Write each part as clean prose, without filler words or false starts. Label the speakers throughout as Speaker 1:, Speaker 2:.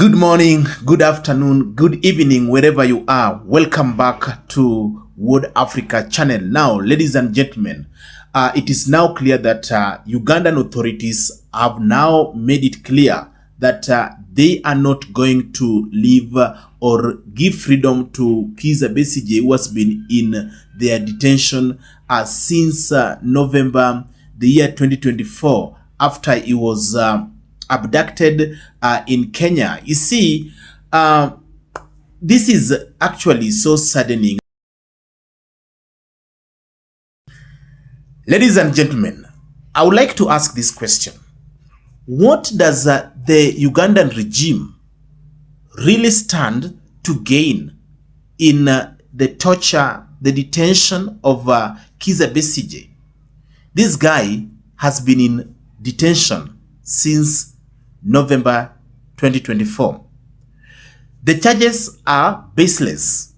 Speaker 1: Good morning, good afternoon, good evening, wherever you are. Welcome back to World Africa channel. Now, ladies and gentlemen, it is now clear that Ugandan authorities have now made it clear that they are not going to leave or give freedom to Kizze Besigye, who has been in their detention since November the year 2024, after he was abducted in Kenya. You see, this is actually so saddening. Ladies and gentlemen, I would like to ask this question. What does the Ugandan regime really stand to gain in the torture, the detention of Kizze Besigye? This guy has been in detention since November 2024. The charges are baseless.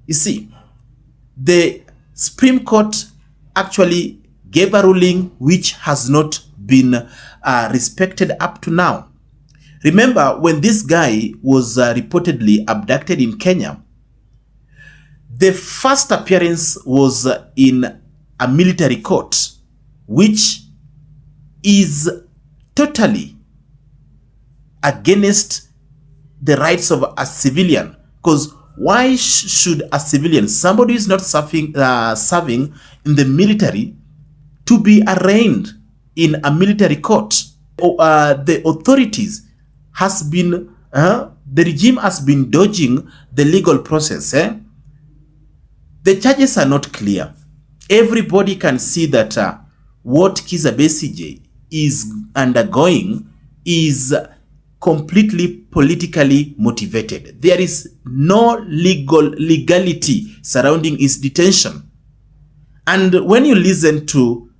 Speaker 1: You see, the Supreme Court actually gave a ruling which has not been respected up to now. Remember, when this guy was reportedly abducted in Kenya, the first appearance was in a military court, which is totally against the rights of a civilian. Because why should a civilian, somebody who is not serving in the military, to be arraigned in a military court? The authorities has been, the regime has been dodging the legal process. The charges are not clear. Everybody can see that what Kizze Besigye is undergoing is completely politically motivated. There is no legality surrounding his detention. And when you listen to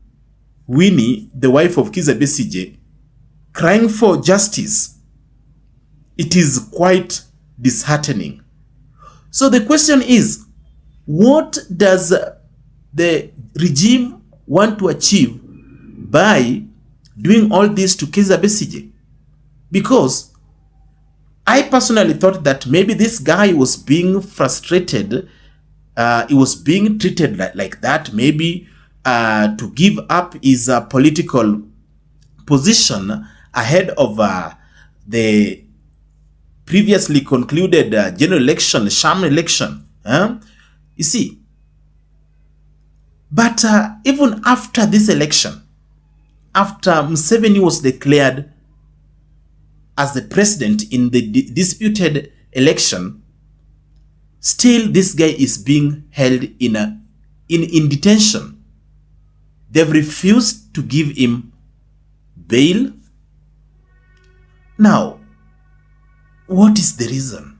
Speaker 1: Winnie, the wife of Kizze Besigye, crying for justice, it is quite disheartening. So the question is, what does the regime want to achieve by doing all this to Kizze Besigye? Because I personally thought that maybe this guy was being frustrated, he was being treated like that, maybe to give up his political position ahead of the previously concluded general election, sham election. You see, but even after this election, after Museveni was declared as the president in the disputed election, still this guy is being held in detention. They've refused to give him bail. Now, what is the reason?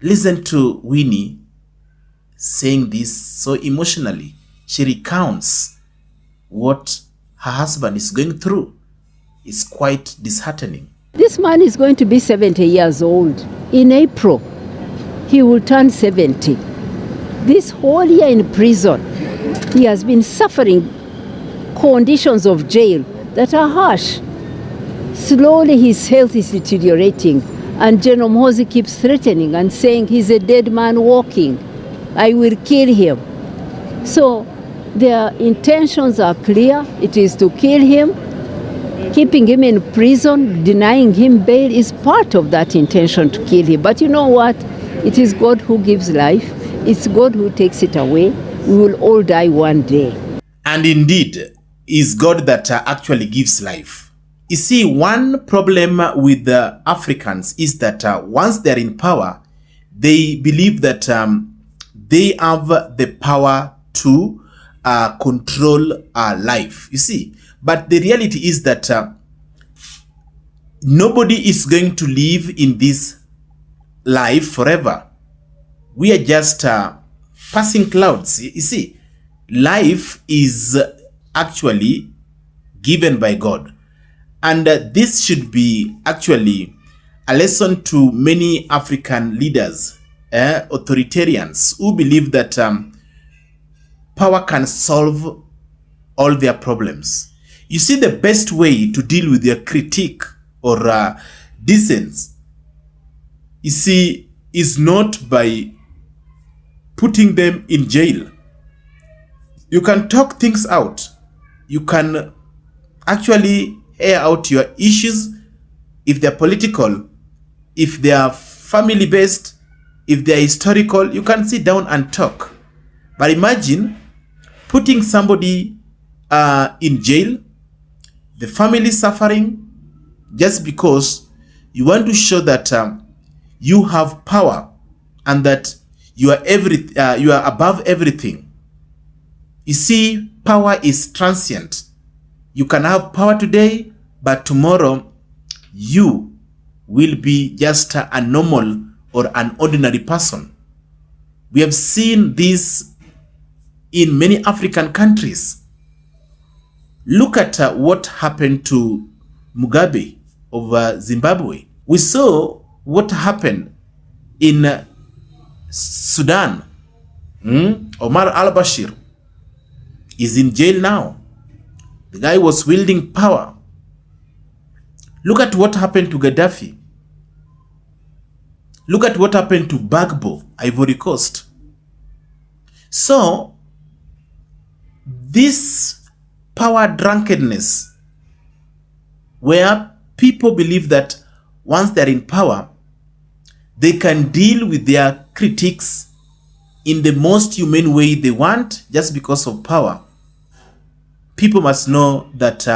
Speaker 1: Listen to Winnie saying this so emotionally. She recounts what her husband is going through. It's quite disheartening.
Speaker 2: This man is going to be 70 years old. In April, he will turn 70. This whole year in prison, he has been suffering conditions of jail that are harsh. Slowly his health is deteriorating, and General Muhoonzi keeps threatening and saying he's a dead man walking. I will kill him. So their intentions are clear. It is to kill him. Keeping him in prison, denying him bail is part of that intention to kill him. But you know what? It is God who gives life. It's God who takes it away. We will all die one day.
Speaker 1: And indeed, it's God that actually gives life. You see, one problem with the Africans is that once they're in power, they believe that they have the power to control life. You see, but the reality is that nobody is going to live in this life forever. We are just passing clouds. You see, life is actually given by God. And this should be actually a lesson to many African leaders, authoritarians, who believe that power can solve all their problems. You see, the best way to deal with your critique or dissent you see, is not by putting them in jail. You can talk things out. You can actually air out your issues if they're political, if they are family based, if they are historical. You can sit down and talk. But imagine putting somebody in jail, the family suffering, just because you want to show that you have power and that you are you are above everything. You see, power is transient. You can have power today, but tomorrow you will be just a normal or an ordinary person. We have seen this in many African countries. Look at what happened to Mugabe of Zimbabwe. We saw what happened in Sudan. Omar al-Bashir is in jail now. The guy was wielding power. Look at what happened to Gaddafi. Look at what happened to Bagbo, Ivory Coast. So, this power drunkenness, where people believe that once they're in power, they can deal with their critics in the most humane way they want just because of power. People must know that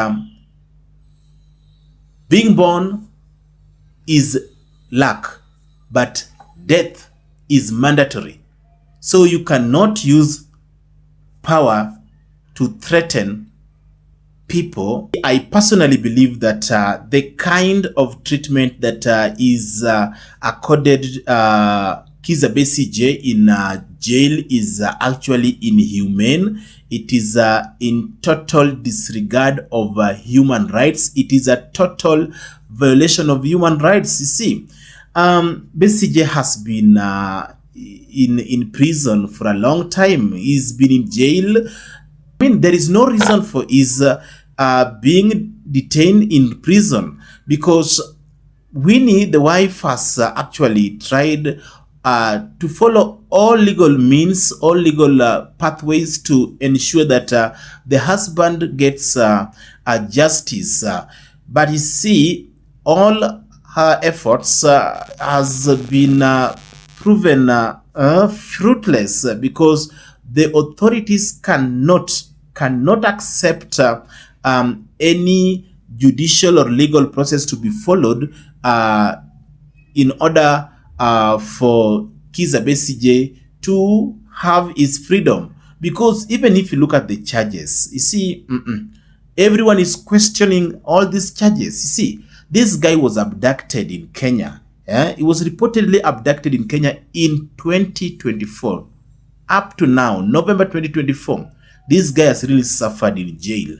Speaker 1: being born is luck, but death is mandatory. So you cannot use power to threaten people. I personally believe that the kind of treatment that is accorded Kizze Besigye in jail is actually inhumane. It is in total disregard of human rights. It is a total violation of human rights. You see, Besigye has been in prison for a long time. He's been in jail. I mean, there is no reason for his being detained in prison, because Winnie, the wife, has actually tried to follow all legal means, all legal pathways to ensure that the husband gets justice. But you see, all her efforts has been proven fruitless, because the authorities cannot accept any judicial or legal process to be followed in order for Kizze Besigye to have his freedom. Because even if you look at the charges, you see, everyone is questioning all these charges. You see, this guy was abducted in Kenya. He was reportedly abducted in Kenya in 2024. Up to now, November 2024, this guy has really suffered in jail.